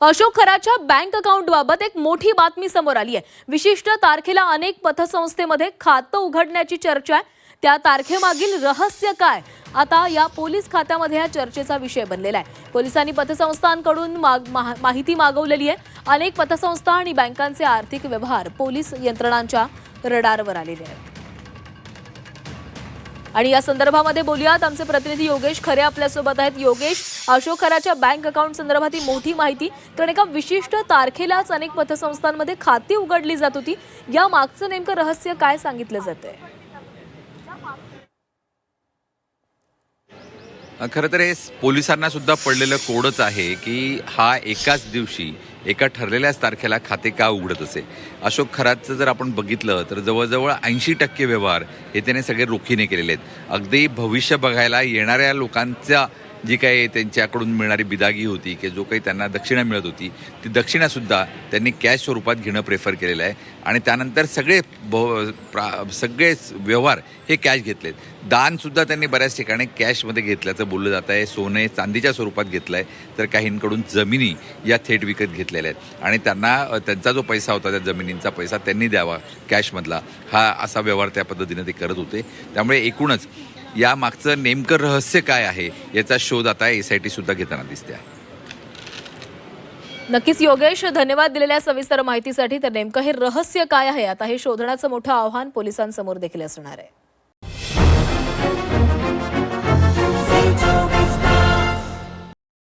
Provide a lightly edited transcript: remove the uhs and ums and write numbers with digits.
Ashok खराच्या bank अकाउंटबाबत एक मोठी बातमी समोर आली आहे। विशिष्ट तारखेला अनेक पतसंस्थेमध्ये खातं उघडण्याची चर्चा आहे। त्या तारखेमागील रहस्य काय? आता या पोलीस खात्यामध्ये या चर्चेचा विषय बनलेला आहे। पोलिसांनी पतसंस्थांकडून माहिती मागवलेली आहे। अनेक पतसंस्था आणि बँकांचे आर्थिक व्यवहार पोलीस यंत्रणांच्या रडारवर आलेले आहेत। आणि या संदर्भामध्ये बोलूयात, आमचे प्रतिनिधी योगेश खरे आपल्यासोबत आहेत। योगेश, अशोक खराच्या बँक अकाउंट संदर्भात मोठी माहिती, कारण एका विशिष्ट तारखेलाच अनेक पतसंस्थांमध्ये खाती उघडली जात होती। या मागचं नेमकं रहस्य काय सांगितलं जातंय? खरं तर हे पोलिसांना सुद्धा पडलेलं कोडच आहे की हा एकाच दिवशी एका ठरलेल्याच तारखेला खाते का उघडत असे। अशोक खराचं जर आपण बघितलं तर जवळजवळ 80% व्यवहार हे त्याने सगळे रोखीने केलेले आहेत। अगदी भविष्य बघायला येणाऱ्या लोकांचा जी काही त्यांच्याकडून मिळणारी बिदागी होती की जो काही त्यांना दक्षिणा मिळत होती, ती दक्षिणासुद्धा त्यांनी कॅश स्वरूपात घेणं प्रेफर केलेलं आहे। आणि त्यानंतर सगळेच व्यवहार हे कॅश घेतलेत। दानसुद्धा त्यांनी बऱ्याच ठिकाणी कॅशमध्ये घेतल्याचं बोललं जात आहे। सोने चांदीच्या स्वरूपात घेतलं आहे, तर काहींकडून जमिनी या थेट विकत घेतलेल्या आहेत आणि त्यांना त्यांचा जो पैसा होता त्या जमिनींचा पैसा त्यांनी द्यावा कॅशमधला, हा असा व्यवहार त्या पद्धतीने ते करत होते। त्यामुळे एकूणच या मागचं नेमकं रहस्य काय आहे याचा शोध आता SIT सुद्धा घेताना दिसते आहे। नक्कीच योगेश, धन्यवाद दिलेल्या सविस्तर माहितीसाठी। तर नेमकं हे रहस्य काय आहे आता हे शोधण्याचं मोठं आव्हान पोलिसांसमोर देखील असणार आहे।